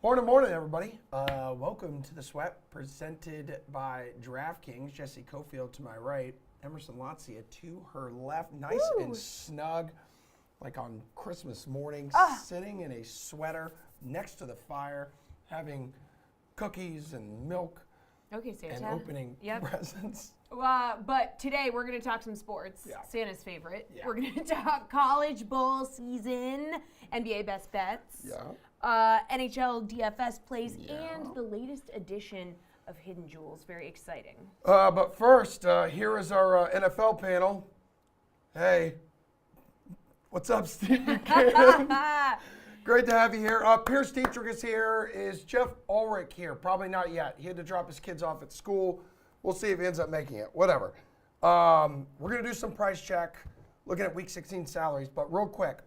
Morning, everybody. Welcome to The Sweat, presented by DraftKings. Jesse Cofield to my right, Emerson Latzia to her left. Nice and snug, like on Christmas morning, sitting in a sweater next to the fire, having cookies and milk Santa. and opening presents. But today we're going to talk some sports. Yeah. Santa's favorite. Yeah. We're going to talk college bowl season, NBA best bets, NHL DFS plays, and the latest edition of Hidden Jewels. Very exciting. But first, here is our NFL panel. Hey, what's up, Steve Buchanan? Great to have you here. Pierce Dietrich is here. Is Jeff Ulrich here? Probably not yet. He had to drop his kids off at school. We'll see if he ends up making it. Whatever. We're going to do some price check, looking at Week 16 salaries. But real quick,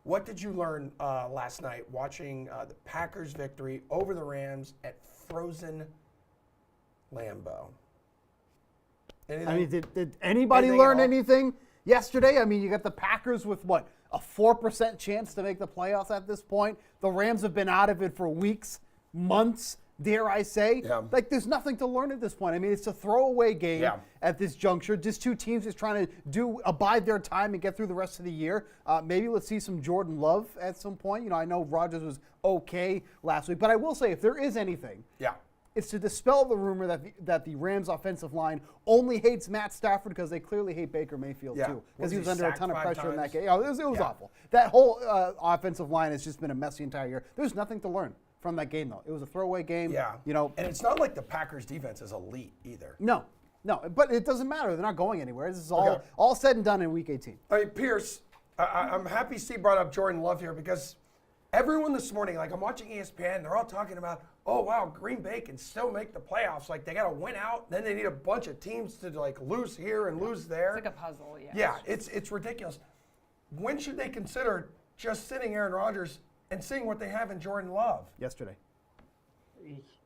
what did you learn last night watching the Packers' victory over the Rams at frozen Lambeau? Anything? I mean, did anybody learn anything yesterday? I mean, you got the Packers with what, a 4% chance to make the playoffs at this point. The Rams have been out of it for weeks, months, dare I say. Yeah. Like, there's nothing to learn at this point. I mean, it's a throwaway game at this juncture. Just two teams just trying to abide their time and get through the rest of the year. Maybe let's see some Jordan Love at some point. You know, I know Rodgers was okay last week, but I will say, if there is anything, it's to dispel the rumor that the Rams offensive line only hates Matt Stafford because they clearly hate Baker Mayfield too, because he was under a ton of pressure in that game. It was awful. That whole offensive line has just been a mess the entire year. There's nothing to learn from that game, though. It was a throwaway game. You know, and it's not like the Packers defense is elite either. No, but it doesn't matter. They're not going anywhere. This is all said and done in Week 18. All right, Pierce, I'm happy Steve brought up Jordan Love here because everyone this morning, like I'm watching ESPN, they're all talking about, oh, wow, Green Bay can still make the playoffs. Like they got to win out, then they need a bunch of teams to like lose here and lose there. It's like a puzzle, Yeah, it's ridiculous. When should they consider just sitting Aaron Rodgers and seeing what they have in Jordan Love? Yesterday.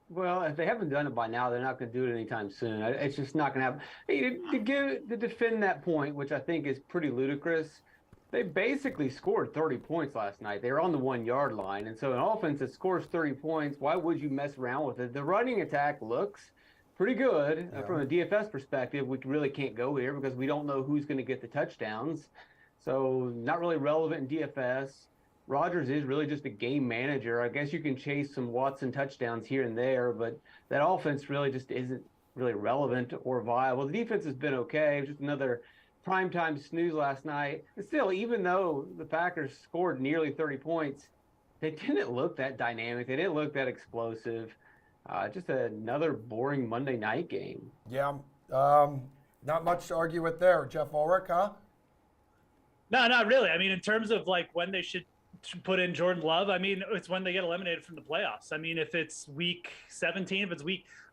Well, if they haven't done it by now, they're not going to do it anytime soon. It's just not going to happen. To defend that point, which I think is pretty ludicrous, they basically scored 30 points last night. They were on the 1 yard line. And so an offense that scores 30 points, why would you mess around with it? The running attack looks pretty good from a DFS perspective. We really can't go here because we don't know who's going to get the touchdowns. So not really relevant in DFS. Rodgers is really just a game manager. I guess you can chase some Watson touchdowns here and there, but that offense really just isn't really relevant or viable. The defense has been okay. It was just another primetime snooze last night. And still, even though the Packers scored nearly 30 points, they didn't look that dynamic. They didn't look that explosive. Just another boring Monday night game. Yeah, not much to argue with there. Jeff Ulrich, huh? No, not really. I mean, in terms of like when they should put in Jordan Love, I mean, it's when they get eliminated from the playoffs. I mean, if it's week 17, if it's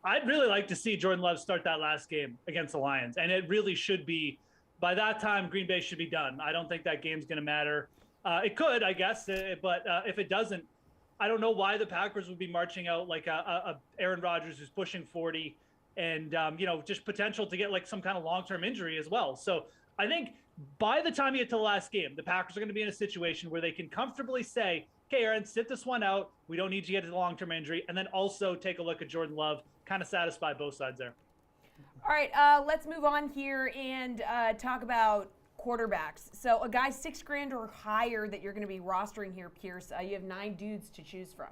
I'd really like to see Jordan Love start that last game against the Lions. And it really should be, by that time, Green Bay should be done. I don't think that game's going to matter. It could, I guess, but if it doesn't, I don't know why the Packers would be marching out like a Aaron Rodgers who's pushing 40 and, just potential to get like some kind of long-term injury as well. So I think by the time you get to the last game, the Packers are going to be in a situation where they can comfortably say, okay, Aaron, sit this one out. We don't need you to get to the long-term injury. And then also take a look at Jordan Love, kind of satisfy both sides there. All right, let's move on here and talk about quarterbacks. So a guy $6,000 or higher that you're going to be rostering here, Pierce. You have 9 dudes to choose from.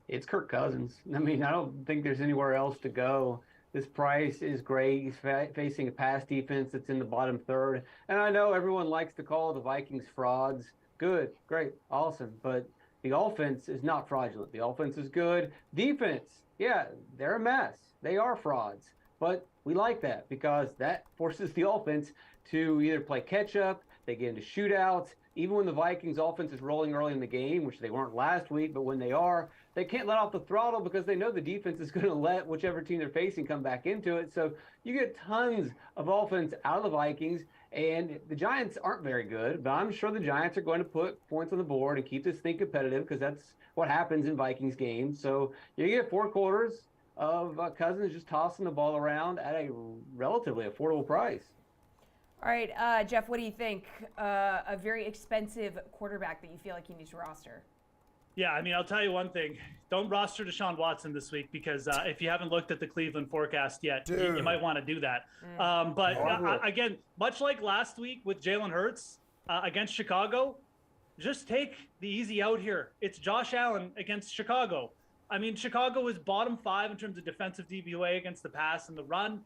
It's Kirk Cousins. I mean, I don't think there's anywhere else to go. This price is great. He's facing a pass defense that's in the bottom third. And I know everyone likes to call the Vikings frauds. Good, great, awesome. But the offense is not fraudulent. The offense is good. Defense, yeah, they're a mess. They are frauds. But we like that because that forces the offense to either play catch up, they get into shootouts. Even when the Vikings offense is rolling early in the game, which they weren't last week, but when they are, they can't let off the throttle because they know the defense is going to let whichever team they're facing come back into it. So you get tons of offense out of the Vikings, and the Giants aren't very good, but I'm sure the Giants are going to put points on the board and keep this thing competitive because that's what happens in Vikings games. So you get 4 quarters of Cousins just tossing the ball around at a relatively affordable price. All right, Jeff, what do you think? A very expensive quarterback that you feel like you need to roster. Yeah, I mean, I'll tell you one thing. Don't roster Deshaun Watson this week because if you haven't looked at the Cleveland forecast yet, you might want to do that. But again, much like last week with Jalen Hurts against Chicago, just take the easy out here. It's Josh Allen against Chicago. I mean, Chicago is bottom 5 in terms of defensive DVOA against the pass and the run.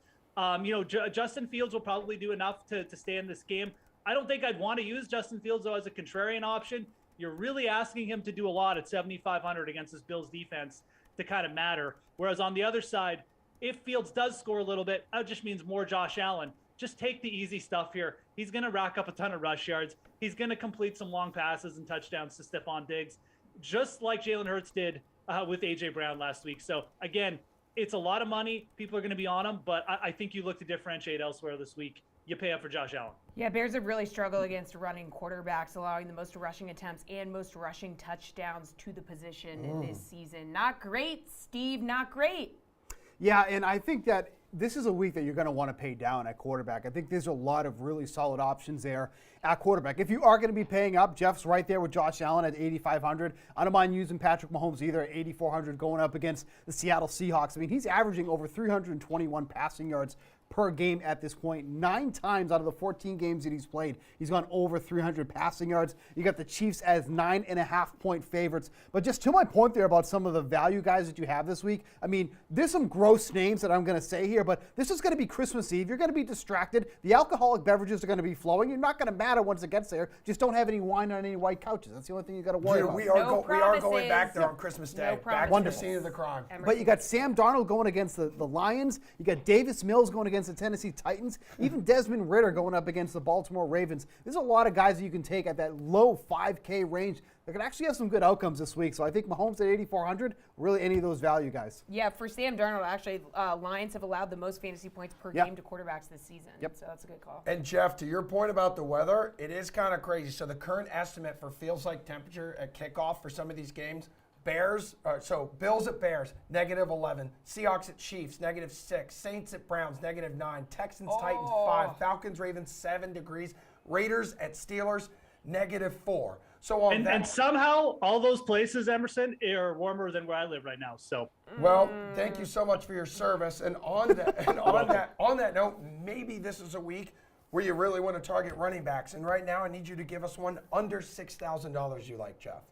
Justin Fields will probably do enough to stay in this game. I don't think I'd want to use Justin Fields, though, as a contrarian option. You're really asking him to do a lot at 7,500 against this Bills defense to kind of matter. Whereas on the other side, if Fields does score a little bit, that just means more Josh Allen. Just take the easy stuff here. He's going to rack up a ton of rush yards. He's going to complete some long passes and touchdowns to Stephon Diggs, just like Jalen Hurts did with A.J. Brown last week. So, again, it's a lot of money. People are going to be on him, but I think you look to differentiate elsewhere this week. You pay up for Josh Allen. Yeah, Bears have really struggled against running quarterbacks, allowing the most rushing attempts and most rushing touchdowns to the position in this season. Not great, Steve, not great. Yeah, and I think that this is a week that you're going to want to pay down at quarterback. I think there's a lot of really solid options there at quarterback. If you are going to be paying up, Jeff's right there with Josh Allen at 8,500. I don't mind using Patrick Mahomes either at 8,400 going up against the Seattle Seahawks. I mean, he's averaging over 321 passing yards per game at this point. 9 times out of the 14 games that he's played, he's gone over 300 passing yards. You got the Chiefs as 9.5-point favorites. But just to my point there about some of the value guys that you have this week, I mean, there's some gross names that I'm going to say here, but this is going to be Christmas Eve. You're going to be distracted. The alcoholic beverages are going to be flowing. You're not going to matter once it gets there. Just don't have any wine on any white couches. That's the only thing you got to worry about. We are going back there on Christmas Day. Back to the scene of the crime. But you got Sam Darnold going against the Lions. You got Davis Mills going against the Tennessee Titans. Even Desmond Ridder going up against the Baltimore Ravens. There's a lot of guys that you can take at that low 5K range that can actually have some good outcomes this week. So I think Mahomes at 8,400, really any of those value guys. Yeah, for Sam Darnold, actually, Lions have allowed the most fantasy points per game to quarterbacks this season. Yep. So that's a good call. And Jeff, to your point about the weather, it is kind of crazy. So the current estimate for feels like temperature at kickoff for some of these games, Bills at Bears, -11. Seahawks at Chiefs, -6. Saints at Browns, -9. Texans, Titans, 5. Falcons, Ravens, 7 degrees. Raiders at Steelers, -4. So and somehow all those places, Emerson, are warmer than where I live right now. So well, thank you so much for your service. And on that note, maybe this is a week where you really want to target running backs. And right now, I need you to give us one under $6,000 you like, Jeff.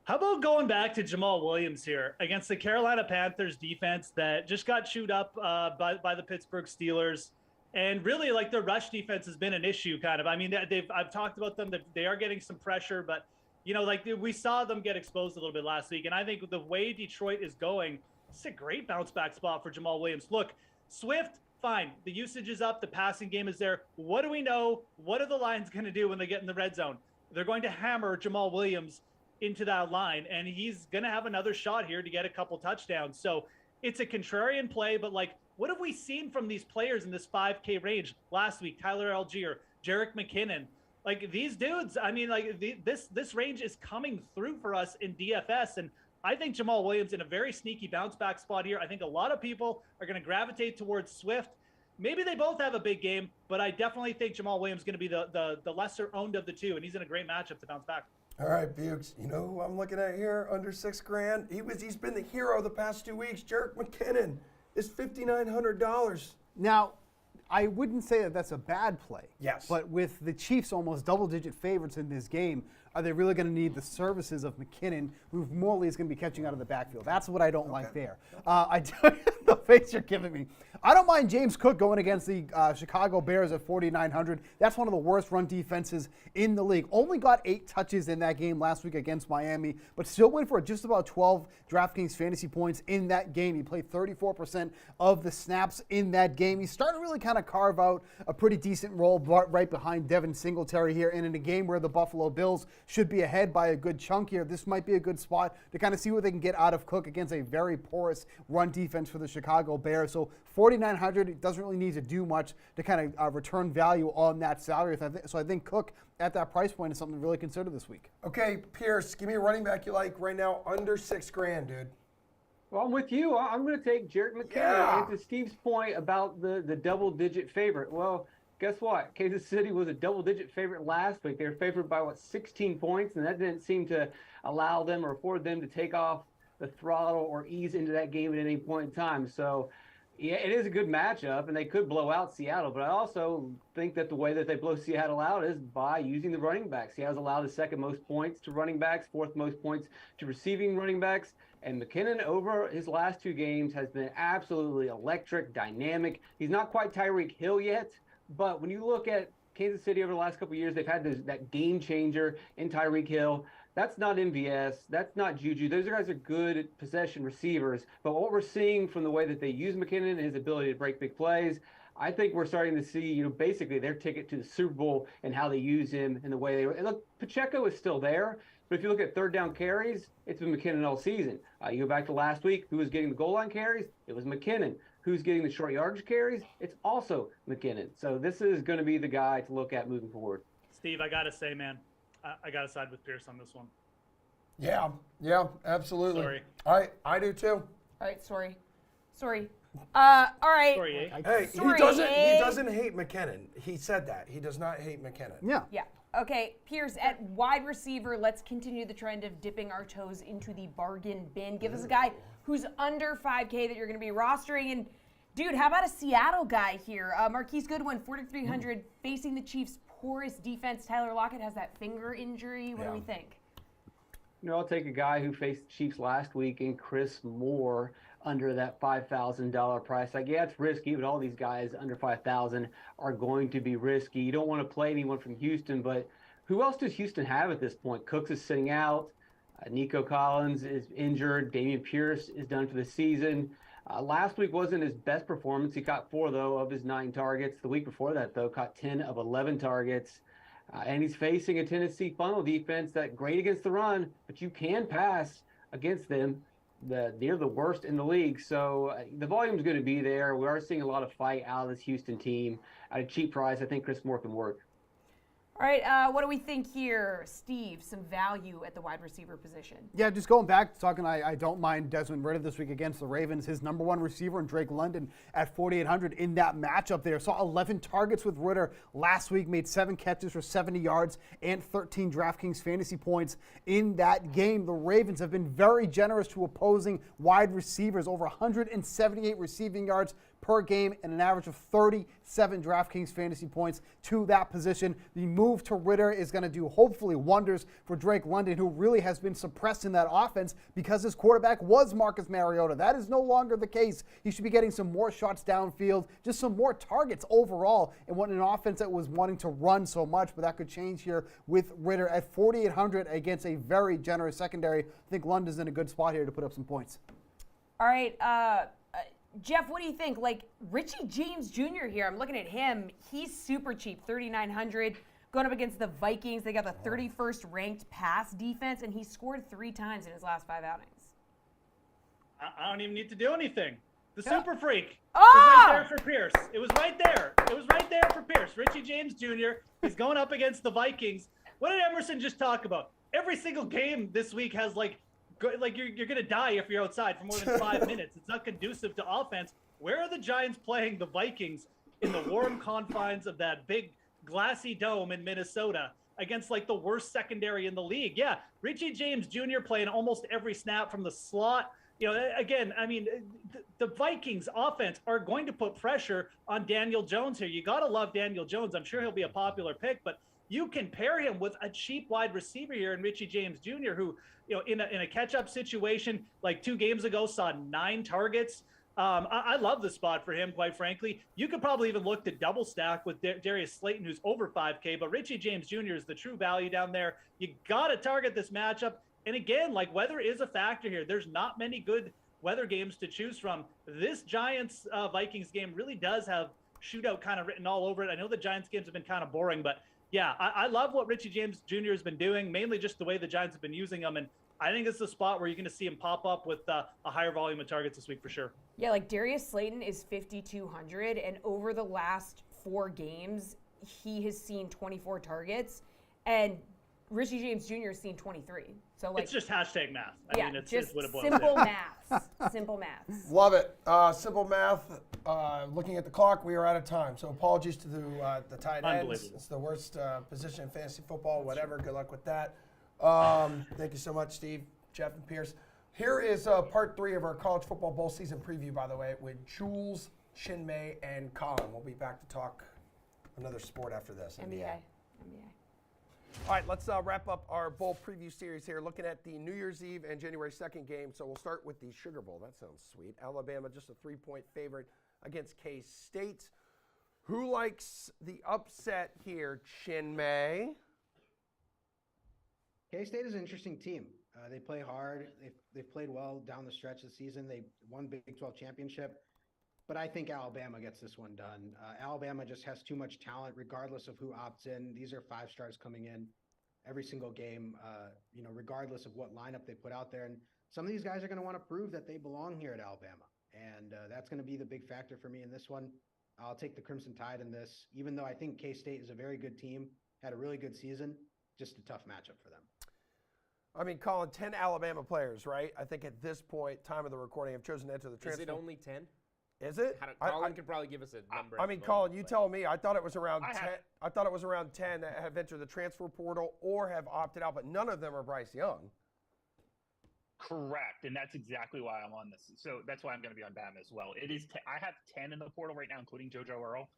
How about going back to Jamal Williams here against the Carolina Panthers defense that just got chewed up by the Pittsburgh Steelers? And really, like, their rush defense has been an issue, kind of. I mean, I've talked about them, that they are getting some pressure, but, we saw them get exposed a little bit last week. And I think the way Detroit is going, it's a great bounce back spot for Jamal Williams. Look, Swift, fine. The usage is up. The passing game is there. What do we know? What are the Lions going to do when they get in the red zone? They're going to hammer Jamal Williams into that line, and he's going to have another shot here to get a couple touchdowns. So it's a contrarian play, but what have we seen from these players in this 5K range last week? Tyler Algier, Jerick McKinnon, these dudes, I mean, this range is coming through for us in DFS. And I think Jamal Williams in a very sneaky bounce back spot here. I think a lot of people are going to gravitate towards Swift. Maybe they both have a big game, but I definitely think Jamal Williams is going to be the lesser owned of the two, and he's in a great matchup to bounce back. All right, Bukes. You know who I'm looking at here? Under $6,000. He's been the hero the past 2 weeks. Jerick McKinnon is $5,900. Now, I wouldn't say that that's a bad play. Yes. But with the Chiefs almost double-digit favorites in this game, are they really going to need the services of McKinnon, who morally is going to be catching out of the backfield? That's what I don't like there. The face you're giving me. I don't mind James Cook going against the Chicago Bears at 4,900. That's one of the worst run defenses in the league. Only got 8 touches in that game last week against Miami, but still went for just about 12 DraftKings fantasy points in that game. He played 34% of the snaps in that game. He's starting to really kind of carve out a pretty decent role right behind Devin Singletary here. And in a game where the Buffalo Bills should be ahead by a good chunk here, this might be a good spot to kind of see what they can get out of Cook against a very porous run defense for the Chicago Bears. So 4,900, it doesn't really need to do much to kind of return value on that salary. So I think Cook at that price point is something to really consider this week. Okay, Pierce, give me a running back you like right now under $6,000, dude. Well, I'm with you. I'm going to take Jerick McKinnon. Yeah. And to Steve's point about the double-digit favorite, well, guess what? Kansas City was a double-digit favorite last week. They were favored by, 16 points, and that didn't seem to allow them or afford them to take off the throttle or ease into that game at any point in time. So, yeah, it is a good matchup, and they could blow out Seattle. But I also think that the way that they blow Seattle out is by using the running backs. Seattle's allowed the second most points to running backs, fourth most points to receiving running backs. And McKinnon over his last 2 games has been absolutely electric, dynamic. He's not quite Tyreek Hill yet, but when you look at Kansas City over the last couple of years, they've had that game changer in Tyreek Hill. That's not MVS. That's not Juju. Those guys are good possession receivers. But what we're seeing from the way that they use McKinnon and his ability to break big plays, I think we're starting to see, basically their ticket to the Super Bowl and how they use him and the way they – and look, Pacheco is still there. But if you look at third down carries, it's been McKinnon all season. You go back to last week, who was getting the goal line carries? It was McKinnon. Who's getting the short yardage carries? It's also McKinnon. So this is going to be the guy to look at moving forward. Steve, I got to say, man, I got to side with Pierce on this one. Yeah, absolutely. Sorry. I do too. All right, sorry. All right. Sorry, Hey, Sorry, he doesn't hate McKinnon. He said that. He does not hate McKinnon. Yeah. Yeah. Okay, Pierce, at wide receiver, let's continue the trend of dipping our toes into the bargain bin. Give us a guy who's under 5K that you're going to be rostering. And, dude, how about a Seattle guy here? Marquise Goodwin, 4,300, facing the Chiefs' poorest defense. Tyler Lockett has that finger injury. What do we think? I'll take a guy who faced the Chiefs last week and Chris Moore under that $5,000 price tag. Yeah, it's risky, but all these guys under $5,000 are going to be risky. You don't want to play anyone from Houston, but who else does Houston have at this point? Cooks is sitting out. Nico Collins is injured. Dameon Pierce is done for the season. Last week wasn't his best performance. He caught 4, though, of his 9 targets. The week before that, though, caught 10 of 11 targets. And he's facing a Tennessee funnel defense that's great against the run, but you can pass against them. They're the worst in the league. So the volume is going to be there. We are seeing a lot of fight out of this Houston team. At a cheap price, I think Chris Moore can work. All right, what do we think here? Steve, some value at the wide receiver position. Yeah, just going back to talking, I don't mind Desmond Ridder this week against the Ravens. His number 1 receiver and Drake London at 4,800 in that matchup there. Saw 11 targets with Ridder last week, made 7 catches for 70 yards and 13 DraftKings fantasy points in that game. The Ravens have been very generous to opposing wide receivers, over 178 receiving yards per game and an average of 37 DraftKings fantasy points to that position. The move to Ridder is going to do hopefully wonders for Drake London, who really has been suppressed in that offense because his quarterback was Marcus Mariota. That is no longer the case. He should be getting some more shots downfield, just some more targets overall, and what an offense that was wanting to run so much, but that could change here with Ridder at 4,800 against a very generous secondary. I think London's in a good spot here to put up some points. All right, Jeff, what do you think? Like Richie James Jr. here, I'm looking at him. He's super cheap, 3,900. Going up against the Vikings, they got the 31st ranked pass defense, and he scored 3 times in his last 5 outings. I don't even need to do anything. The super freak Oh! was right there for Pierce. It was right there. It was right there for Pierce. Richie James Jr. He's going up against the Vikings. What did Emerson just talk about? Every single game this week has you're going to die if you're outside for more than 5 minutes. It's not conducive to offense. Where are the Giants playing the Vikings in the warm confines of that big glassy dome in Minnesota against the worst secondary in the league? Yeah, Richie James Jr. playing almost every snap from the slot. Again, I mean, the Vikings offense are going to put pressure on Daniel Jones here. You got to love Daniel Jones. I'm sure he'll be a popular pick, but you can pair him with a cheap wide receiver here in Richie James Jr., who, in a catch-up situation, 2 games ago, saw 9 targets. I love the spot for him, quite frankly. You could probably even look to double stack with Darius Slayton, who's over 5K, but Richie James Jr. is the true value down there. You got to target this matchup. And again, weather is a factor here. There's not many good weather games to choose from. This Giants-Vikings game really does have shootout kind of written all over it. I know the Giants games have been kind of boring, but yeah, I love what Richie James Jr. has been doing, mainly just the way the Giants have been using him. And I think it's a spot where you're going to see him pop up with a higher volume of targets this week for sure. Yeah, Darius Slayton is 5,200, and over the last 4 games, he has seen 24 targets, and Richie James Jr. has seen 23. So it's just hashtag math. I mean, it's just what it boils simple down. math. Simple maths. Love it. Simple math. Looking at the clock, we are out of time. So apologies to the tight ends. Unbelievable. It's the worst position in fantasy football. Whatever. Good luck with that. Thank you so much, Steve, Jeff, and Pierce. Here is part 3 of our college football bowl season preview, by the way, with Jules, Chinmay, and Colin. We'll be back to talk another sport after this. NBA. All right, let's wrap up our bowl preview series here, looking at the New Year's Eve and January 2nd game. So we'll start with the Sugar Bowl. That sounds sweet. Alabama just a 3-point favorite against K-State. Who likes the upset here, Chinmay? K-State is an interesting team. They play hard. They've played well down the stretch of the season. They won Big 12 championship. But I think Alabama gets this one done. Alabama just has too much talent, regardless of who opts in. These are 5 stars coming in every single game, regardless of what lineup they put out there. And some of these guys are going to want to prove that they belong here at Alabama. And that's going to be the big factor for me in this one. I'll take the Crimson Tide in this, even though I think K-State is a very good team, had a really good season, just a tough matchup for them. I mean, Colin, 10 Alabama players, right? I think at this point, time of the recording, have chosen to enter the transfer. Is it only 10? Is it? Colin could probably give us a number. I mean, Colin, you tell me. I thought it was around 10. I thought it was around 10 that have entered the transfer portal or have opted out, but none of them are Bryce Young. Correct, and that's exactly why I'm on this. So that's why I'm going to be on Bama as well. It is. I have 10 in the portal right now, including JoJo Earl.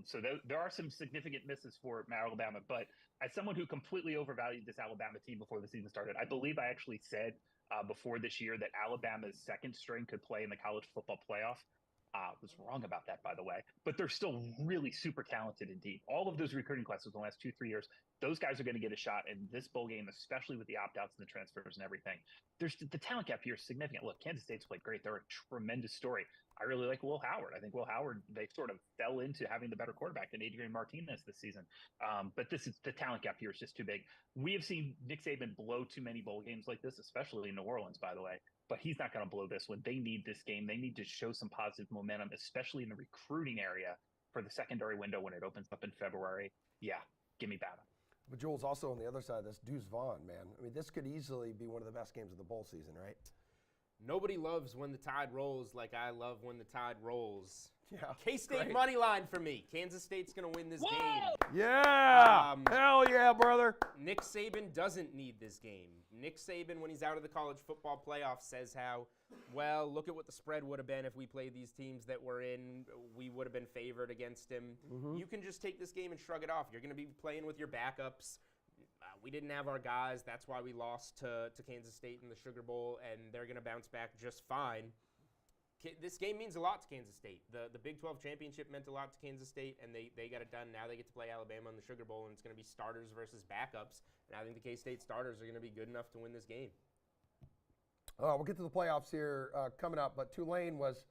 So there are some significant misses for Alabama. But as someone who completely overvalued this Alabama team before the season started, I believe I actually said before this year that Alabama's second string could play in the college football playoff. Was wrong about that, by the way, but they're still really super talented and deep. All of those recruiting classes in the last 2-3 years, those guys are going to get a shot in this bowl game, especially with the opt-outs and the transfers and everything. There's the talent gap here is significant. Look, Kansas State's played great. They're a tremendous story. I really like Will Howard. I think Will Howard, they sort of fell into having the better quarterback than Adrian Martinez this season. But the talent gap here is just too big. We have seen Nick Saban blow too many bowl games like this, especially in New Orleans, by the way. But he's not going to blow this one. They need this game. They need to show some positive momentum, especially in the recruiting area for the secondary window when it opens up in February. Yeah, give me Bama. But Jules, also on the other side of this, Deuce Vaughn, man. I mean, this could easily be one of the best games of the bowl season, right? Nobody loves when the tide rolls like I love when the tide rolls. Yeah. K-State money line for me. Kansas State's going to win this game. Yeah! Hell yeah, brother! Nick Saban doesn't need this game. Nick Saban, when he's out of the college football playoff, says how, well, look at what the spread would have been if we played these teams that we're in. We would have been favored against him. Mm-hmm. You can just take this game and shrug it off. You're going to be playing with your backups. We didn't have our guys. That's why we lost to Kansas State in the Sugar Bowl, and they're going to bounce back just fine. This game means a lot to Kansas State. The Big 12 championship meant a lot to Kansas State, and they got it done. Now they get to play Alabama in the Sugar Bowl, and it's going to be starters versus backups. And I think the K-State starters are going to be good enough to win this game. We'll get to the playoffs here coming up, but Tulane was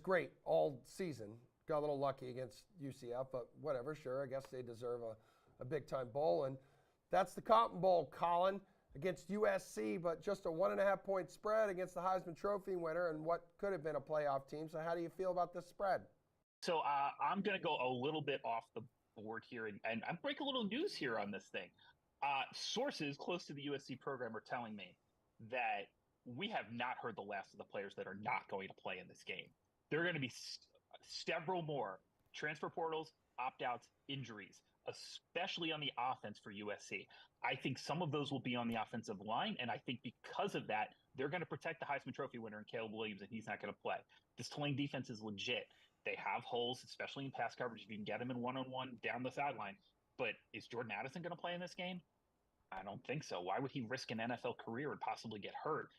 great all season. Got a little lucky against UCF, but whatever, sure. I guess they deserve a big-time bowl. And that's the Cotton Bowl, Colin, against USC, but just a 1.5-point spread against the Heisman Trophy winner and what could have been a playoff team. So how do you feel about this spread? So I'm going to go a little bit off the board here, and I'm break a little news here on this thing. Sources close to the USC program are telling me that we have not heard the last of the players that are not going to play in this game. There are going to be several more transfer portals, opt-outs, injuries, especially on the offense for USC. I think some of those will be on the offensive line, and I think because of that, they're going to protect the Heisman Trophy winner in Caleb Williams, and he's not going to play. This Tulane defense is legit. They have holes, especially in pass coverage. If you can get them in one-on-one down the sideline. But is Jordan Addison going to play in this game? I don't think so. Why would he risk an NFL career and possibly get hurt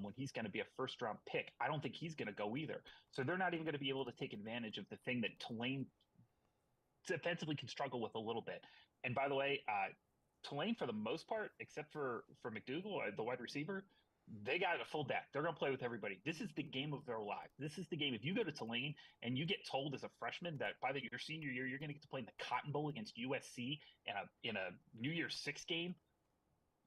when he's going to be a first-round pick? I don't think he's going to go either. So they're not even going to be able to take advantage of the thing that Tulane defensively can struggle with a little bit. And by the way, Tulane, for the most part, except for McDougal, the wide receiver, they got a full deck. They're going to play with everybody. This is the game of their life. This is the game. If you go to Tulane and you get told as a freshman that by your senior year, you're going to get to play in the Cotton Bowl against USC in a New Year's Six game,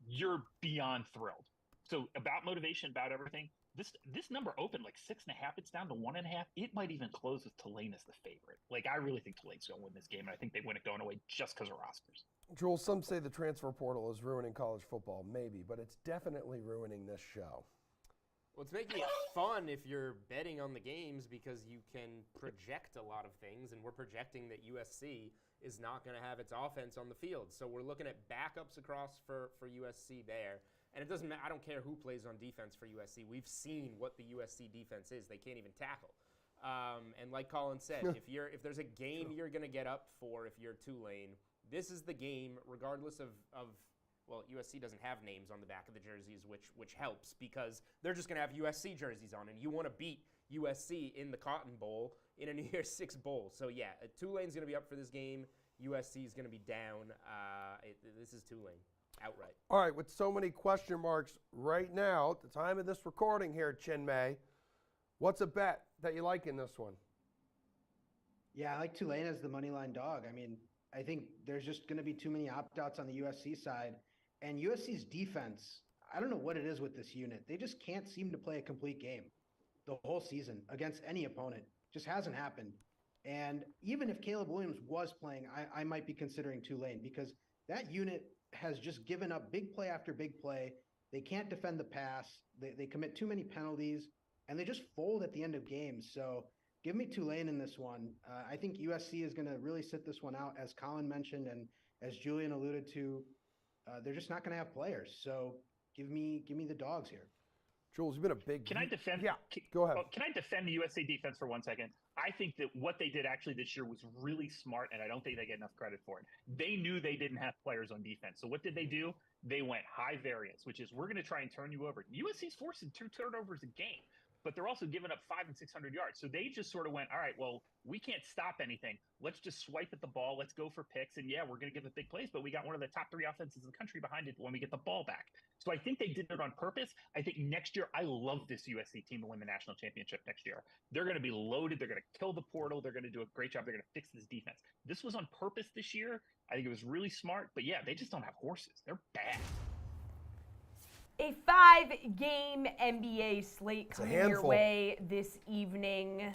you're beyond thrilled. So about motivation, about everything, this number opened like 6.5. It's down to 1.5. It might even close with Tulane as the favorite. Like, I really think Tulane's going to win this game, and I think they win it going away just because of rosters. Joel, some say the transfer portal is ruining college football, maybe, but it's definitely ruining this show. Well, it's making it fun if you're betting on the games because you can project a lot of things, and we're projecting that USC is not going to have its offense on the field. So we're looking at backups across for USC there. And it doesn't matter. I don't care who plays on defense for USC. We've seen what the USC defense is. They can't even tackle. And like Colin said, if there's a game you're going to get up for if you're Tulane, this is the game, regardless of well, USC doesn't have names on the back of the jerseys, which helps because they're just going to have USC jerseys on, and you want to beat USC in the Cotton Bowl in a New Year's Six bowl. So yeah, Tulane's going to be up for this game. USC is going to be down. This is Tulane outright. All right, with so many question marks right now, at the time of this recording here, Chinmay, what's a bet that you like in this one? Yeah, I like Tulane as the money line dog. I mean, I think there's just going to be too many opt-outs on the USC side. And USC's defense, I don't know what it is with this unit. They just can't seem to play a complete game the whole season against any opponent. Just hasn't happened. And even if Caleb Williams was playing, I might be considering Tulane because that unit has just given up big play after big play. They can't defend the pass. They commit too many penalties, and they just fold at the end of games. So give me Tulane in this one. I think USC is going to really sit this one out, as Colin mentioned, and as Julian alluded to. They're just not going to have players. So give me the dogs here. Jules, you've been a big. Can I defend? Yeah, go ahead. Can I defend the USA defense for 1 second? I think that what they did actually this year was really smart, and I don't think they get enough credit for it. They knew they didn't have players on defense. So what did they do? They went high variance, which is we're going to try and turn you over. USC's forcing 2 turnovers a game, but they're also giving up 500 and 600 yards. So they just sort of went, all right, well, we can't stop anything. Let's just swipe at the ball. Let's go for picks. And yeah, we're going to give it big plays, but we got one of the top 3 offenses in the country behind it when we get the ball back. So I think they did it on purpose. I think next year, I love this USC team to win the national championship next year. They're going to be loaded. They're going to kill the portal. They're going to do a great job. They're going to fix this defense. This was on purpose this year. I think it was really smart. But yeah, they just don't have horses. They're bad. A 5-game NBA slate It's a coming your handful. way this evening.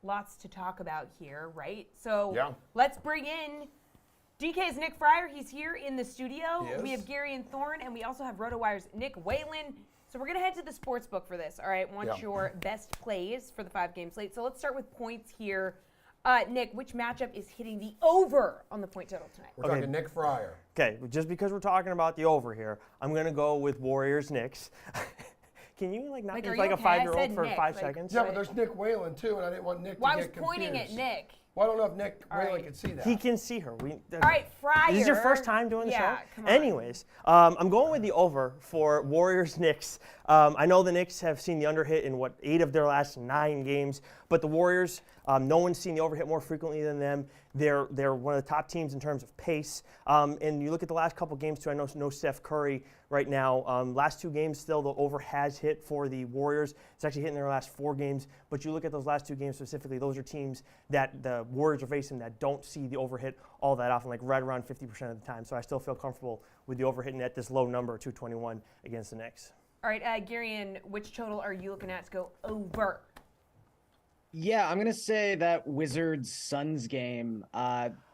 Lots to talk about here, right? So Yeah. let's bring in DK's Nick Fryer. He's here in the studio. He is. We have Gary and Thorne, and we also have RotoWire's Nick Whalen. So we're going to head to the sports book for this, all right? Want your best plays for the 5-game slate. So let's start with points here. Nick, which matchup is hitting the over on the point total tonight? We're talking Nick Fryer. Okay, just because we're talking about the over here, I'm going to go with Warriors Knicks. Can you not Like, be are like you a okay? I 5-year-old said for Nick, 5 like- seconds? Yeah, but there's Nick Whalen too, and I didn't want Nick Well, to I was get confused. pointing at Nick. Well, I don't know if Nick All Whalen right. can see that. He can see her. All right, Fryer. This is your first time doing the Yeah, show? come on. Anyways, I'm going with the over for Warriors Knicks. I know the Knicks have seen the under hit in 8 of their last 9 games, but the Warriors, no one's seen the over hit more frequently than them. They're one of the top teams in terms of pace. And you look at the last couple games too. I know no Steph Curry right now. Last 2 games still the over has hit for the Warriors. It's actually hit in their last 4 games. But you look at those last 2 games specifically, those are teams that the Warriors are facing that don't see the over hit all that often, like right around 50% of the time. So I still feel comfortable with the over hitting at this low number, 221 against the Knicks. All right, Gary, and which total are you looking at to go over? Yeah, I'm going to say that Wizards-Suns game.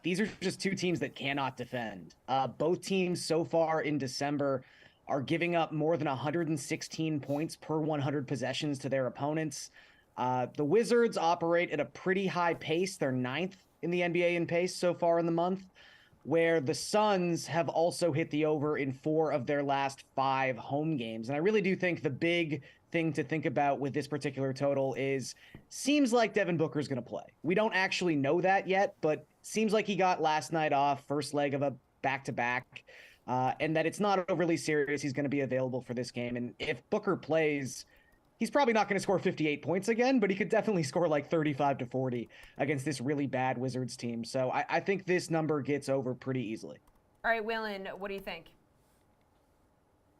These are just 2 teams that cannot defend. Both teams so far in December are giving up more than 116 points per 100 possessions to their opponents. The Wizards operate at a pretty high pace. They're 9th in the NBA in pace so far in the month, where the Suns have also hit the over in 4 of their last 5 home games. And I really do think the big thing to think about with this particular total is seems like Devin Booker's going to play. We don't actually know that yet, but seems like he got last night off, first leg of a back-to-back, and that it's not overly serious. He's going to be available for this game. And if Booker plays, he's probably not going to score 58 points again, but he could definitely score like 35 to 40 against this really bad Wizards team. So I think this number gets over pretty easily. All right, Waylon, what do you think?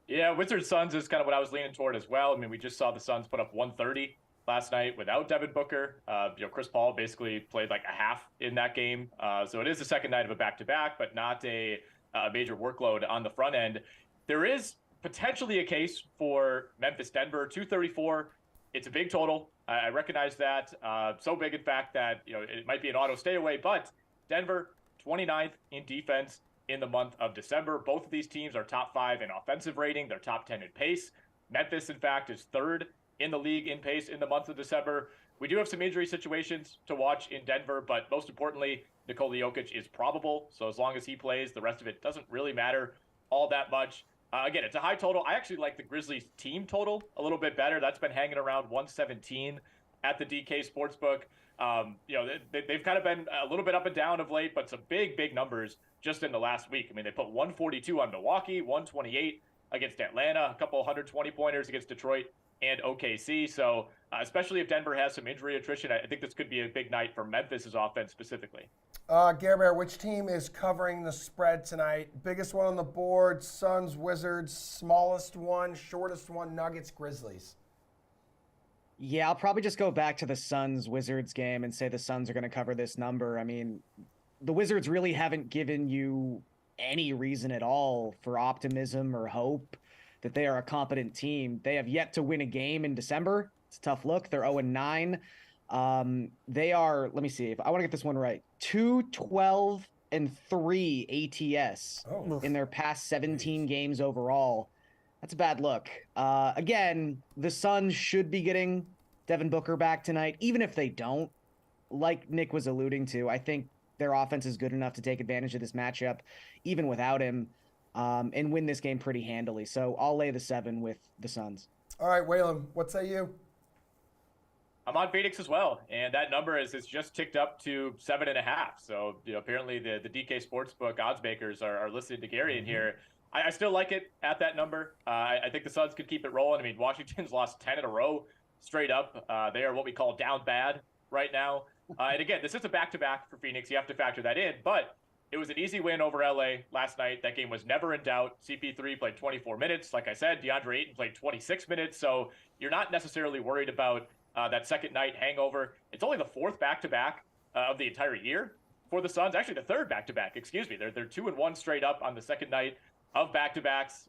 Yeah, Wizards Suns is kind of what I was leaning toward as well. I mean, we just saw the Suns put up 130 last night without Devin Booker. Chris Paul basically played like a half in that game. So it is the second night of a back-to-back, but not a major workload on the front end. There is potentially a case for Memphis-Denver, 234. It's a big total. I recognize that. So big, in fact, that it might be an auto stay away. But Denver, 29th in defense in the month of December. Both of these teams are top 5 in offensive rating. They're top 10 in pace. Memphis, in fact, is 3rd in the league in pace in the month of December. We do have some injury situations to watch in Denver, but most importantly, Nikola Jokic is probable. So as long as he plays, the rest of it doesn't really matter all that much. Again, it's a high total. I actually like the Grizzlies team total a little bit better. That's been hanging around 117 at the DK Sportsbook. They've kind of been a little bit up and down of late, but some big numbers just in the last week. I mean, they put 142 on Milwaukee, 128 against Atlanta, a couple 120-pointers against Detroit and OKC. So especially if Denver has some injury attrition, I think this could be a big night for Memphis's offense specifically. Gare Bear, which team is covering the spread tonight? Biggest one on the board, Suns, Wizards. Smallest one, shortest one, Nuggets, Grizzlies. Yeah, I'll probably just go back to the Suns-Wizards game and say the Suns are going to cover this number. I mean, the Wizards really haven't given you any reason at all for optimism or hope that they are a competent team. They have yet to win a game in December. It's a tough look. They're 0-9. They are, let me see, if I want to get this one right, 2-12-3 ATS in their past 17 games overall. That's a bad look. Again, the Suns should be getting Devin Booker back tonight. Even if they don't, like Nick was alluding to, I think their offense is good enough to take advantage of this matchup, even without him, and win this game pretty handily. So I'll lay the 7 with the Suns. All right, Waylon, what say you? I'm on Phoenix as well, and that number is just ticked up to 7.5. So apparently the DK Sportsbook odds makers are listening to Gary in here. I still like it at that number. I think the Suns could keep it rolling. I mean, Washington's lost 10 in a row straight up. They are what we call down bad right now. And again, this is a back-to-back for Phoenix. You have to factor that in. But it was an easy win over LA last night. That game was never in doubt. CP3 played 24 minutes. Like I said, DeAndre Ayton played 26 minutes. So you're not necessarily worried about that second night hangover. It's only the fourth back-to-back of the entire year for the Suns. Actually, the third back-to-back, excuse me. They're 2-1 straight up on the second night of back-to-backs.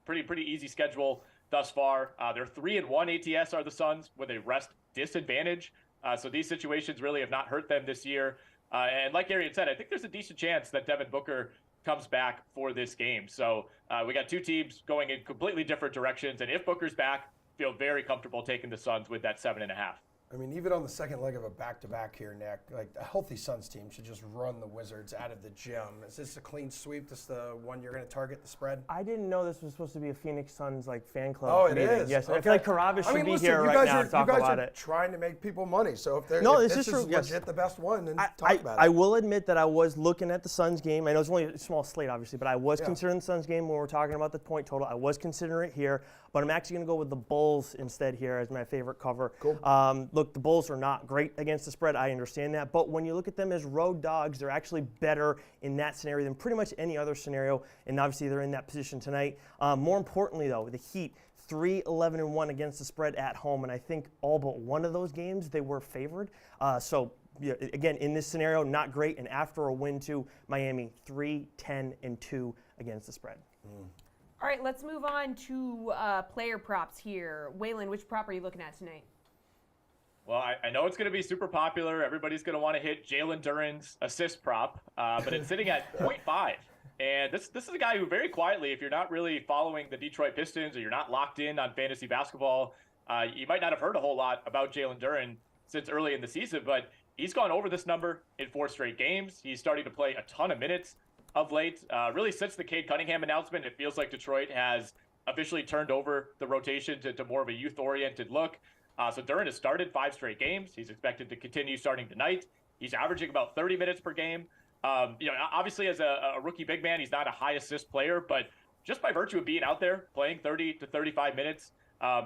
Pretty easy schedule thus far. They're 3-1 ATS are the Suns with a rest disadvantage. So these situations really have not hurt them this year. And like Gary had said, I think there's a decent chance that Devin Booker comes back for this game. So we got two teams going in completely different directions. And if Booker's back, feel very comfortable taking the Suns with that 7.5. I mean, even on the second leg of a back-to-back here, Nick, like a healthy Suns team should just run the Wizards out of the gym. Is this a clean sweep? This the one you're going to target the spread? I didn't know this was supposed to be a Phoenix Suns fan club. Oh, it meeting. is. Yes, Okay. I feel like Karavis should be here right now to talk about it. You guys are trying to make people money, so if this this is true. is Yes. legit the best one, then talk about it. I will admit that I was looking at the Suns game. I know it's only a small slate, obviously, but I was considering the Suns game when we were talking about the point total. I was considering it here, but I'm actually going to go with the Bulls instead here as my favorite cover. Cool. Look, the Bulls are not great against the spread. I understand that. But when you look at them as road dogs, they're actually better in that scenario than pretty much any other scenario. And obviously, they're in that position tonight. More importantly, though, the Heat, 3-11-1 against the spread at home. And I think all but one of those games, they were favored. Again, in this scenario, not great. And after a win to Miami, 3-10-2 against the spread. All right, let's move on to player props here. Waylon, which prop are you looking at tonight? Well, I know it's going to be super popular. Everybody's going to want to hit Jalen Duren's assist prop, but it's sitting at 0.5. And this is a guy who very quietly, if you're not really following the Detroit Pistons or you're not locked in on fantasy basketball, you might not have heard a whole lot about Jalen Duren since early in the season, but he's gone over this number in 4 straight games. He's starting to play a ton of minutes of late. Really, since the Cade Cunningham announcement, it feels like Detroit has officially turned over the rotation to more of a youth-oriented look. So Duren has started 5 straight games. He's expected to continue starting tonight. He's averaging about 30 minutes per game. Obviously, as a rookie big man, he's not a high assist player, but just by virtue of being out there playing 30 to 35 minutes,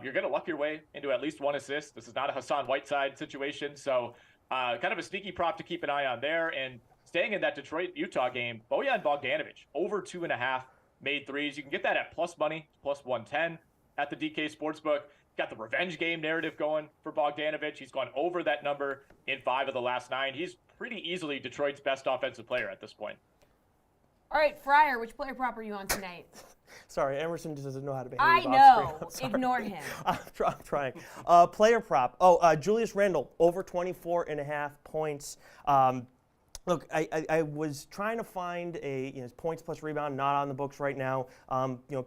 you're going to luck your way into at least 1 assist. This is not a Hassan Whiteside situation. So kind of a sneaky prop to keep an eye on there. And staying in that Detroit-Utah game, Bojan Bogdanovic, over 2.5 made threes. You can get that at plus money, plus 110 at the DK Sportsbook. Got the revenge game narrative going for Bogdanovic. He's gone over that number in 5 of the last 9. He's pretty easily Detroit's best offensive player at this point. All right, Fryer, which player prop are you on tonight? Sorry, Emerson just doesn't know how to behave. I know. Ignore him. I'm trying. Player prop. Julius Randle, over 24.5 points. Look, I was trying to find a points plus rebound, not on the books right now.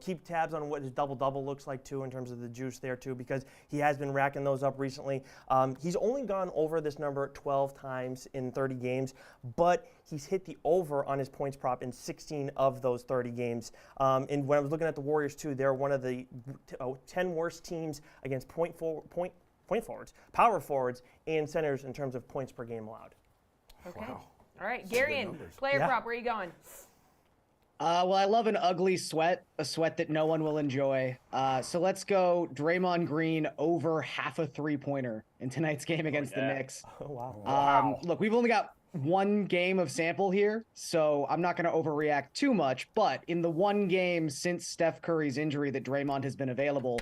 Keep tabs on what his double-double looks like too in terms of the juice there too, because he has been racking those up recently. He's only gone over this number 12 times in 30 games, but he's hit the over on his points prop in 16 of those 30 games. And when I was looking at the Warriors too, they're one of the 10 worst teams against point forwards, power forwards, and centers in terms of points per game allowed. Okay. Wow. All right, Garion, player prop, where are you going? Well, I love an ugly sweat, a sweat that no one will enjoy. So let's go Draymond Green over half a three-pointer in tonight's game against the Knicks. Oh, wow. Look, we've only got one game of sample here, so I'm not going to overreact too much. But in the one game since Steph Curry's injury that Draymond has been available,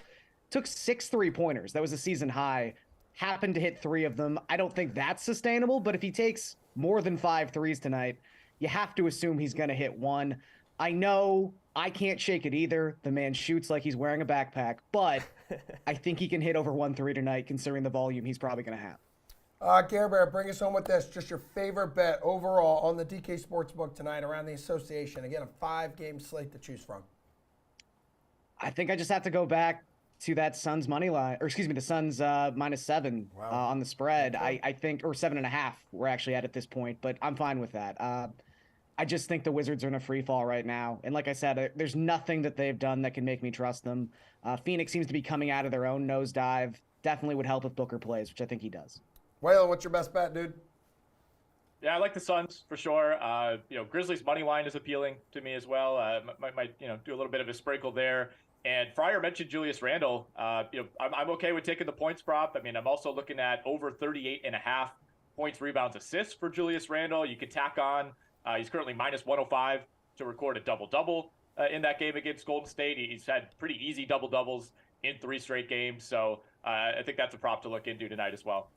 took 6 3-pointers. That was a season high. Happened to hit 3 of them. I don't think that's sustainable, but if he takes more than 5 threes tonight, you have to assume he's going to hit 1. I know I can't shake it either. The man shoots like he's wearing a backpack, but I think he can hit over 1 3 tonight, considering the volume he's probably going to have. Care Bear, bring us home with this. Just your favorite bet overall on the DK Sportsbook tonight around the association. Again, a 5-game slate to choose from. I think I just have to go back to that Suns money line, or excuse me, the Suns -7 on the spread. Okay. I think, or 7.5 we're actually at this point, but I'm fine with that. I just think the Wizards are in a free fall right now. And like I said, there's nothing that they've done that can make me trust them. Phoenix seems to be coming out of their own nosedive. Definitely would help if Booker plays, which I think he does. Waylon, what's your best bet, dude? Yeah, I like the Suns for sure. Grizzlies money line is appealing to me as well. Might do a little bit of a sprinkle there. And Fryer mentioned Julius Randle. I'm okay with taking the points prop. I mean, I'm also looking at over 38.5 points, rebounds, assists for Julius Randle. You could tack on. He's currently -105 to record a double-double in that game against Golden State. He's had pretty easy double-doubles in 3 straight games. So I think that's a prop to look into tonight as well.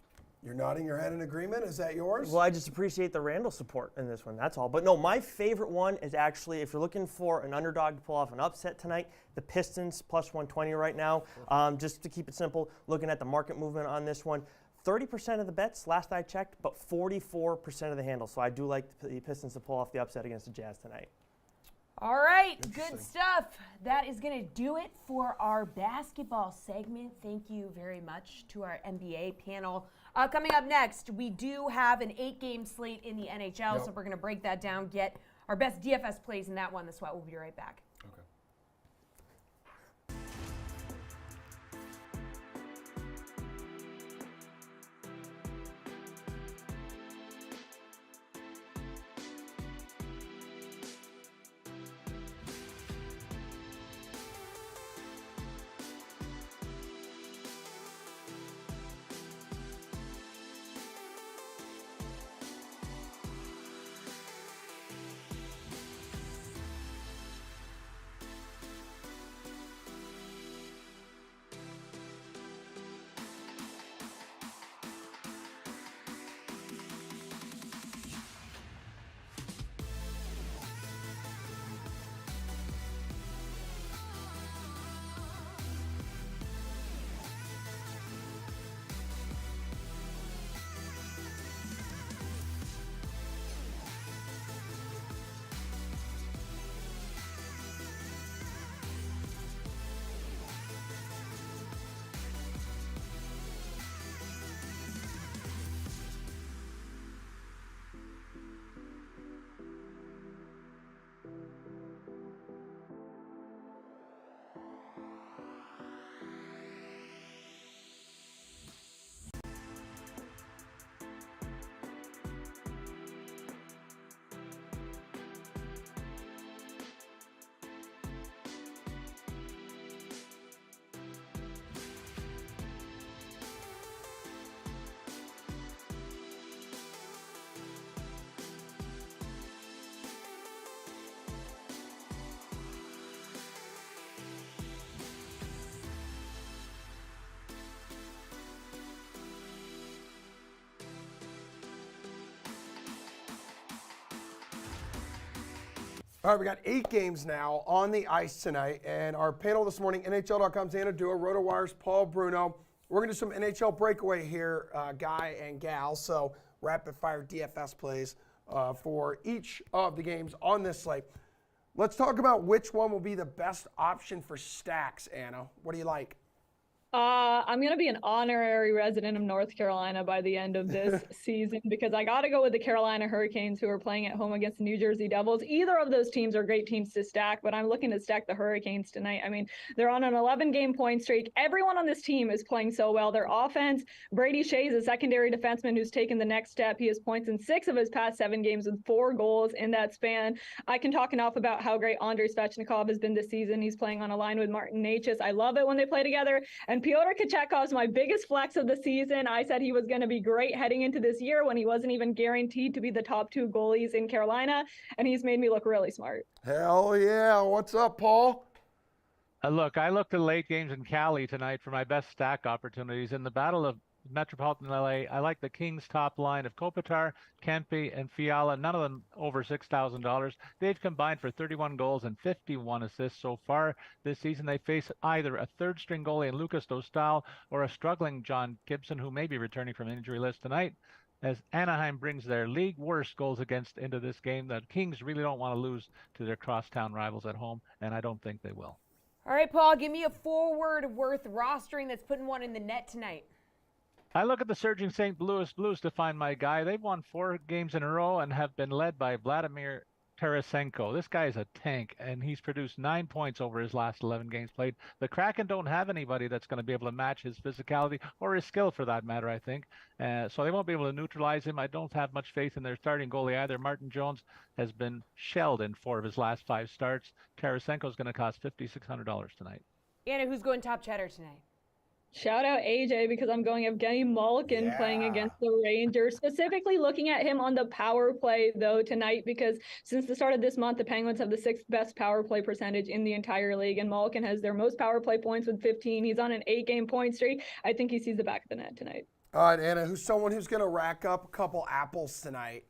You're nodding your head in agreement. Is that yours? Well, I just appreciate the Randall support in this one, that's all. But no, my favorite one is actually, if you're looking for an underdog to pull off an upset tonight, the Pistons +120 right now. Just to keep it simple, looking at the market movement on this one, 30% of the bets, last I checked, but 44% of the handle. So I do like the Pistons to pull off the upset against the Jazz tonight. All right, good stuff. That is going to do it for our basketball segment. Thank you very much to our NBA panel. Coming up next, we do have an 8-game slate in the NHL, so we're going to break that down, get our best DFS plays in that one. The Sweat will be right back. Okay. All right, we got 8 games now on the ice tonight, and our panel this morning, NHL.com's Anna Dua, RotoWire's Paul Bruno. We're going to do some NHL breakaway here, guy and gal, so rapid-fire DFS plays for each of the games on this slate. Let's talk about which one will be the best option for stacks, Anna. What do you like? I'm going to be an honorary resident of North Carolina by the end of this season because I got to go with the Carolina Hurricanes, who are playing at home against the New Jersey Devils. Either of those teams are great teams to stack, but I'm looking to stack the Hurricanes tonight. I mean, they're on an 11-game point streak. Everyone on this team is playing so well. Their offense, Brady Shea is a secondary defenseman who's taken the next step. He has points in 6 of his past 7 games with 4 goals in that span. I can talk enough about how great Andrei Svechnikov has been this season. He's playing on a line with Martin Necas. I love it when they play together. And Pyotr Kochetkov, my biggest flex of the season. I said he was going to be great heading into this year when he wasn't even guaranteed to be the top 2 goalies in Carolina, and he's made me look really smart. Hell yeah. What's up, Paul? Look, I looked at late games in Cali tonight for my best stack opportunities. In the Battle of Metropolitan LA, I like the Kings top line of Kopitar, Kempe, and Fiala, none of them over $6,000. They've combined for 31 goals and 51 assists so far this season. They face either a third-string goalie in Lucas Dostal or a struggling John Gibson, who may be returning from injury list tonight, as Anaheim brings their league worst goals against into this game. The Kings really don't want to lose to their crosstown rivals at home, and I don't think they will. All right, Paul, give me a forward worth rostering that's putting one in the net tonight. I look at the surging St. Louis Blues to find my guy. They've won 4 games in a row and have been led by Vladimir Tarasenko. This guy is a tank, and he's produced 9 points over his last 11 games played. The Kraken don't have anybody that's going to be able to match his physicality or his skill, for that matter, I think. So they won't be able to neutralize him. I don't have much faith in their starting goalie either. Martin Jones has been shelled in 4 of his last 5 starts. Tarasenko is going to cost $5,600 tonight. Anna, who's going top cheddar tonight? Shout out AJ because I'm going Evgeny Malkin playing against the Rangers. Specifically looking at him on the power play, though, tonight because since the start of this month, the Penguins have the 6th best power play percentage in the entire league, and Malkin has their most power play points with 15. He's on an 8-game point streak. I think he sees the back of the net tonight. All right, Anna, who's someone who's going to rack up a couple apples tonight?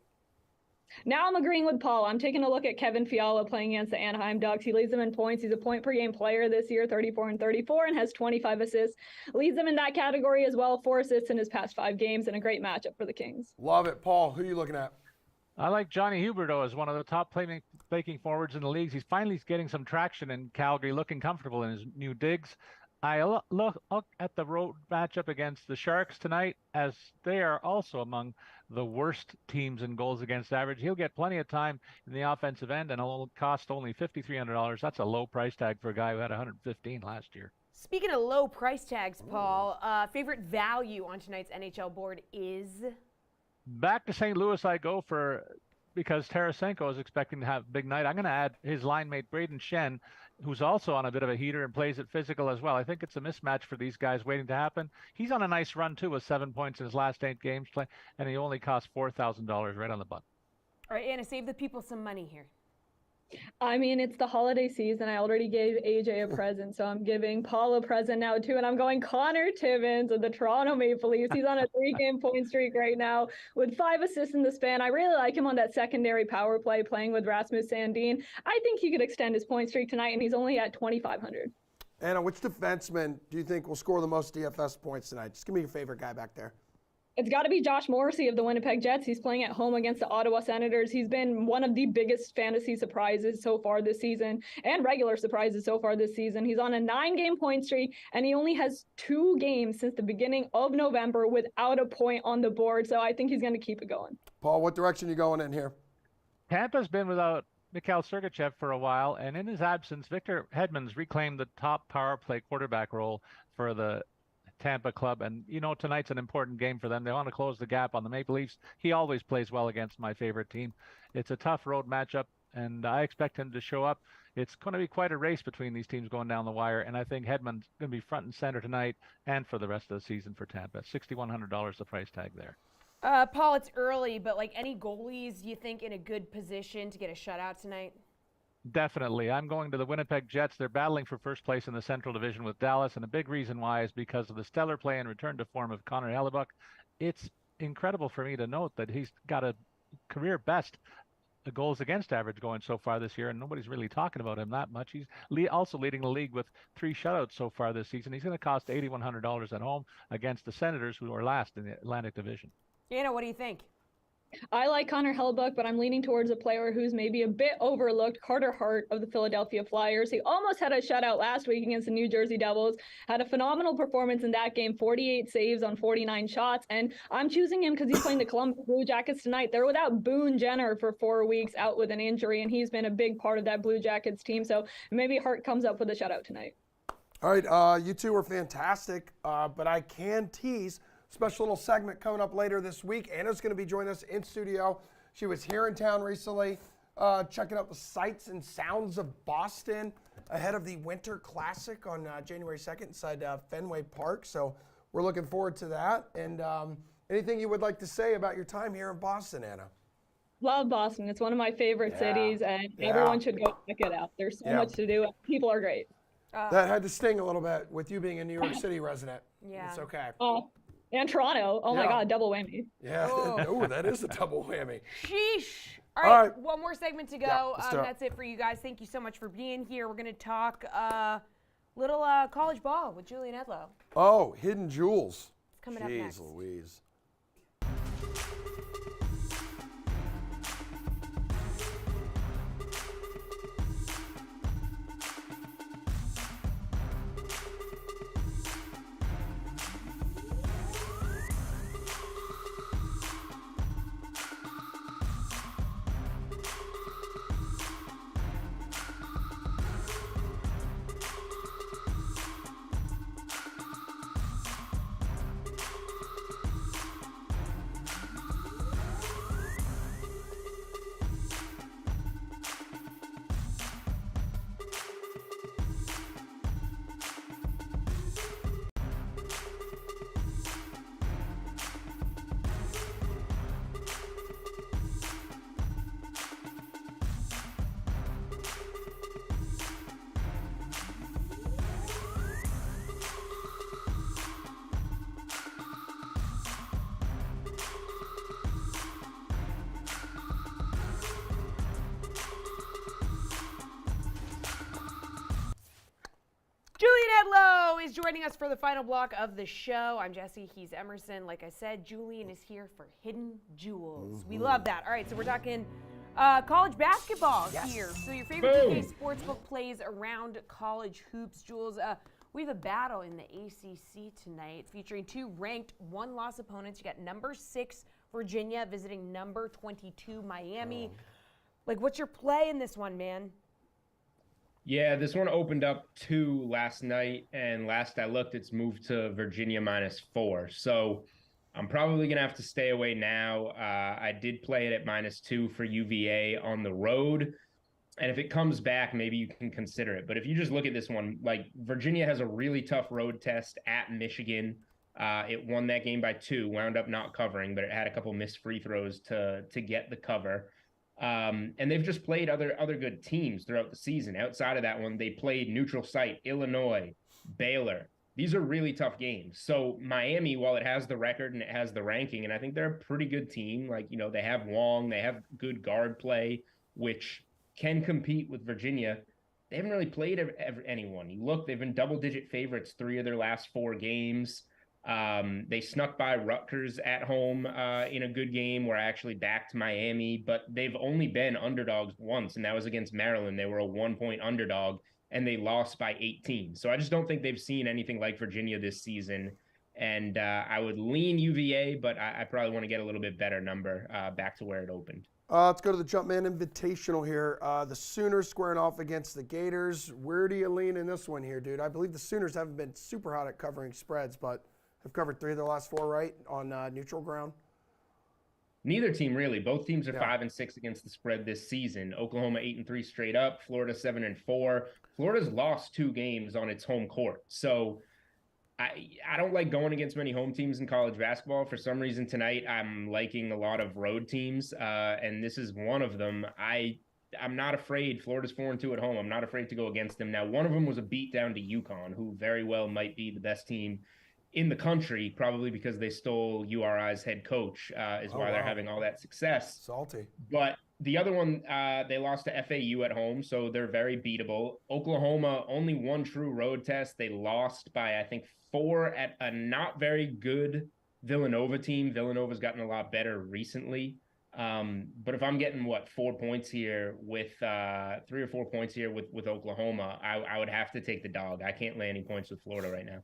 Now I'm agreeing with Paul. I'm taking a look at Kevin Fiala playing against the Anaheim Ducks. He leads them in points. He's a point-per-game player this year, 34 and 34, and has 25 assists. Leads them in that category as well, 4 assists in his past 5 games, and a great matchup for the Kings. Love it. Paul, who are you looking at? I like Johnny Huberdeau as one of the top playmaking forwards in the leagues. He's finally getting some traction in Calgary, looking comfortable in his new digs. I look at the road matchup against the Sharks tonight, as they are also among the worst teams in goals against average. He'll get plenty of time in the offensive end, and it'll cost only $5,300. That's a low price tag for a guy who had 115 last year. Speaking of low price tags, Paul, favorite value on tonight's NHL board is? Back to St. Louis I go because Tarasenko is expecting to have a big night. I'm going to add his line mate, Braden Shen, who's also on a bit of a heater and plays it physical as well. I think it's a mismatch for these guys waiting to happen. He's on a nice run, too, with 7 points in his last 8 games, and he only costs $4,000 right on the button. All right, Anna, save the people some money here. I mean, it's the holiday season. I already gave AJ a present, so I'm giving Paul a present now, too. And I'm going Connor Timmins of the Toronto Maple Leafs. He's on a 3-game point streak right now with 5 assists in the span. I really like him on that secondary power play playing with Rasmus Sandin. I think he could extend his point streak tonight, and he's only at 2,500. Anna, which defenseman do you think will score the most DFS points tonight? Just give me your favorite guy back there. It's got to be Josh Morrissey of the Winnipeg Jets. He's playing at home against the Ottawa Senators. He's been one of the biggest fantasy surprises so far this season and regular surprises so far this season. He's on a 9-game point streak, and he only has 2 games since the beginning of November without a point on the board. So I think he's going to keep it going. Paul, what direction are you going in here? Tampa's been without Mikhail Sergachev for a while, and in his absence, Victor Hedman's reclaimed the top power play quarterback role for the Tampa club, and tonight's an important game for them. They want to close the gap on the Maple Leafs. He always plays well against my favorite team. It's a tough road matchup, and I expect him to show up. It's going to be quite a race between these teams going down the wire, and I think Hedman's going to be front and center tonight and for the rest of the season for Tampa. $6,100 the price tag there. Paul, it's early, but any goalies you think in a good position to get a shutout tonight? Definitely. I'm going to the Winnipeg Jets. They're battling for first place in the Central Division with Dallas, and a big reason why is because of the stellar play and return to form of Connor Hellebuck. It's incredible for me to note that he's got a career best goals against average going so far this year, and nobody's really talking about him that much. He's also leading the league with 3 shutouts so far this season. He's going to cost $8,100 at home against the Senators, who are last in the Atlantic Division. Anna, what do you think? I like Connor Hellebuck, but I'm leaning towards a player who's maybe a bit overlooked, Carter Hart of the Philadelphia Flyers. He almost had a shutout last week against the New Jersey Devils, had a phenomenal performance in that game, 48 saves on 49 shots, and I'm choosing him because he's playing the Columbus Blue Jackets tonight. They're without Boone Jenner for 4 weeks out with an injury, and he's been a big part of that Blue Jackets team, so maybe Hart comes up with a shutout tonight. All right, you two are fantastic, but I can tease special little segment coming up later this week. Anna's going to be joining us in studio. She was here in town recently, checking out the sights and sounds of Boston ahead of the Winter Classic on January 2nd inside Fenway Park. So we're looking forward to that. And anything you would like to say about your time here in Boston, Anna? Love Boston. It's one of my favorite cities, and everyone should go check it out. There's so much to do. People are great. That had to sting a little bit with you being a New York City resident. Yeah. It's okay. And Toronto. Oh my God, double whammy. Yeah. Oh, that is a double whammy. Sheesh. All All right, right. one more segment to go. Yeah, let's do it. That's it for you guys. Thank you so much for being here. We're going to talk little college ball with Julian Edlow. Oh, Hidden Jewels. It's coming up next. Jeez Louise. Julian Edlow is joining us for the final block of the show. I'm Jesse. He's Emerson. Like I said, Julian is here for Hidden Jewels. We love that. All right, so we're talking college basketball here. So your favorite DK Sportsbook plays around college hoops. Jules, we have a battle in the ACC tonight featuring two ranked, one-loss opponents. You got number 6 Virginia visiting number 22 Miami. Like, what's your play in this one, man? Yeah, this one opened up 2 last night, and last I looked, it's moved to Virginia -4. So I'm probably going to have to stay away now. I did play it at -2 for UVA on the road. And if it comes back, maybe you can consider it. But if you just look at this one, like Virginia has a really tough road test at Michigan. It won that game by 2, wound up not covering, but it had a couple missed free throws to get the cover. And they've just played other good teams throughout the season. Outside of that one, they played neutral site, Illinois, Baylor. These are really tough games. So Miami, while it has the record and it has the ranking, and I think they're a pretty good team. Like, you know, they have Wong, they have good guard play, which can compete with Virginia. They haven't really played anyone. You look, they've been double-digit favorites 3 of their last 4 games. They snuck by Rutgers at home in a good game where I actually backed Miami, but they've only been underdogs once, and that was against Maryland. They were a 1-point underdog, and they lost by 18. So I just don't think they've seen anything like Virginia this season. And I would lean UVA, but I probably want to get a little bit better number back to where it opened. Let's go to the Jumpman Invitational here. The Sooners squaring off against the Gators. Where do you lean in this one here, dude? I believe the Sooners haven't been super hot at covering spreads, but have covered 3 of their last 4, right, on neutral ground? Neither team really. Both teams are 5-6 against the spread this season. Oklahoma 8-3 straight up. Florida 7-4. Florida's lost 2 games on its home court. So I don't like going against many home teams in college basketball. For some reason tonight, I'm liking a lot of road teams, and this is one of them. I'm not afraid. Florida's 4-2 at home. I'm not afraid to go against them. Now, one of them was a beat down to UConn, who very well might be the best team in the country, probably because they stole URI's head coach, is why they're having all that success. Salty. But the other one, they lost to FAU at home, so they're very beatable. Oklahoma, only 1 true road test. They lost by, I think, 4 at a not very good Villanova team. Villanova's gotten a lot better recently. But if I'm getting 4 points here with 3 or 4 points here with Oklahoma, I would have to take the dog. I can't lay any points with Florida right now.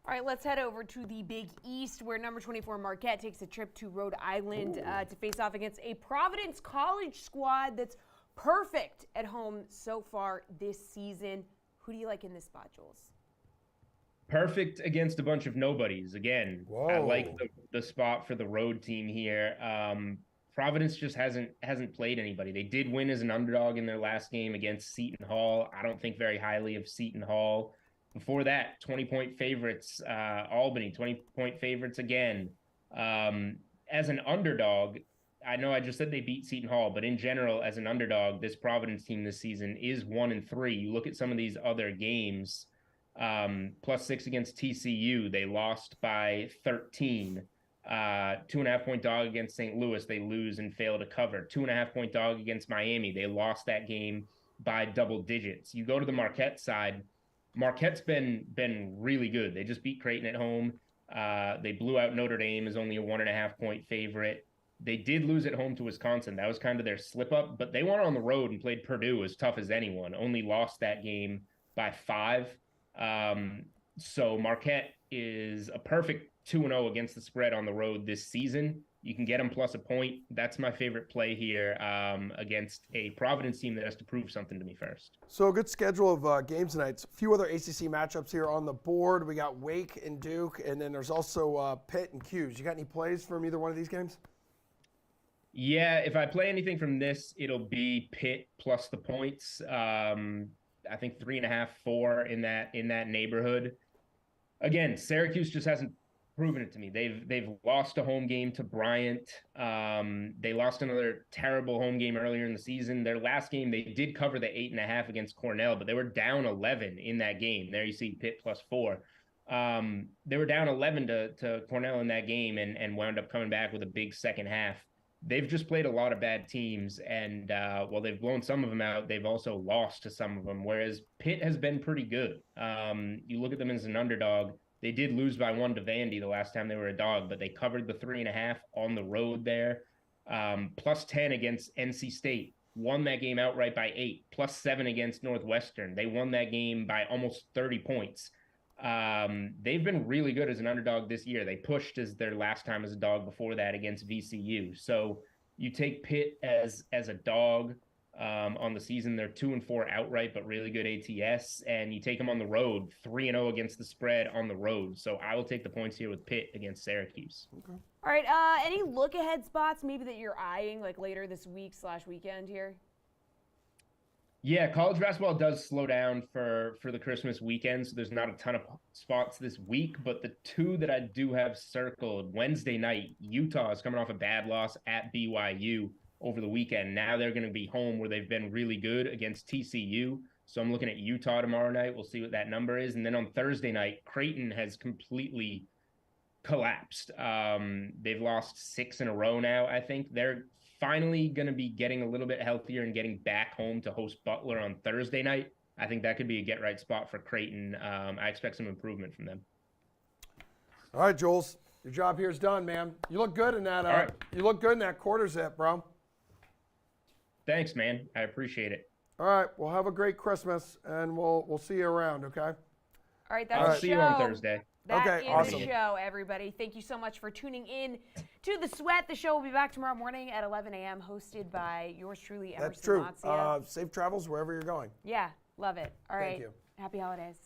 All right, let's head over to the Big East, where number 24 Marquette takes a trip to Rhode Island to face off against a Providence College squad that's perfect at home so far this season. Who do you like in this spot, Jules? Perfect against a bunch of nobodies. Again, I like the spot for the road team here. Providence just hasn't played anybody. They did win as an underdog in their last game against Seton Hall. I don't think very highly of Seton Hall. Before that, 20-point favorites, Albany, 20-point favorites again. As an underdog, I know I just said they beat Seton Hall, but in general, as an underdog, this Providence team this season is 1-3. You look at some of these other games, +6 against TCU, they lost by 13. 2.5-point dog against St. Louis, they lose and fail to cover. 2.5-point dog against Miami, they lost that game by double digits. You go to the Marquette side, Marquette's been really good. They just beat Creighton at home. They blew out Notre Dame as only a 1.5-point favorite. They did lose at home to Wisconsin. That was kind of their slip up, but they went on the road and played Purdue as tough as anyone. Only lost that game by 5. So Marquette is a perfect 2-0 against the spread on the road this season. You can get them plus a point. That's my favorite play here against a Providence team that has to prove something to me first. So a good schedule of games tonight. A few other ACC matchups here on the board. We got Wake and Duke, and then there's also Pitt and 'Cuse. You got any plays from either one of these games? Yeah, if I play anything from this, it'll be Pitt plus the points. I think 3.5, 4 in that neighborhood. Again, Syracuse just hasn't proven it to me. They've lost a home game to Bryant. They lost another terrible home game earlier in the season. Their last game, they did cover the 8.5 against Cornell, but they were down 11 in that game. There you see Pitt plus 4. They were down 11 to Cornell in that game and wound up coming back with a big second half. They've just played a lot of bad teams, and while they've blown some of them out, they've also lost to some of them, whereas Pitt has been pretty good. You look at them as an underdog. They did lose by 1 to Vandy the last time they were a dog, but they covered the 3.5 on the road there. +10 against NC State. Won that game outright by 8. +7 against Northwestern. They won that game by almost 30 points. They've been really good as an underdog this year. They pushed as their last time as a dog before that against VCU. So you take Pitt as a dog on the season. They're 2-4 outright, but really good ATS. And you take them on the road, 3-0 against the spread on the road. So I will take the points here with Pitt against Syracuse. Okay. All right, any look-ahead spots maybe that you're eyeing like later this week/weekend here? Yeah, college basketball does slow down for the Christmas weekend, so there's not a ton of spots this week, but the two that I do have circled, Wednesday night, Utah is coming off a bad loss at BYU over the weekend. Now they're going to be home where they've been really good against TCU, so I'm looking at Utah tomorrow night. We'll see what that number is. And then on Thursday night, Creighton has completely collapsed. They've lost 6 in a row now, I think. They're finally going to be getting a little bit healthier and getting back home to host Butler on Thursday night. I think that could be a get-right spot for Creighton. I expect some improvement from them. All right, Jules, your job here is done, man. You look good in that. right. You look good in that quarter zip, bro. Thanks, man. I appreciate it. All right, well, have a great Christmas, and we'll see you around, okay? All right, that's I'll the see show. you on Thursday. That Okay, is awesome. the show, everybody. Thank you so much for tuning in to The Sweat. The show will be back tomorrow morning at 11 a.m., hosted by yours truly, Emerson That's true. Mazzia. Safe travels wherever you're going. Yeah, love it. All right. Thank you. Happy holidays.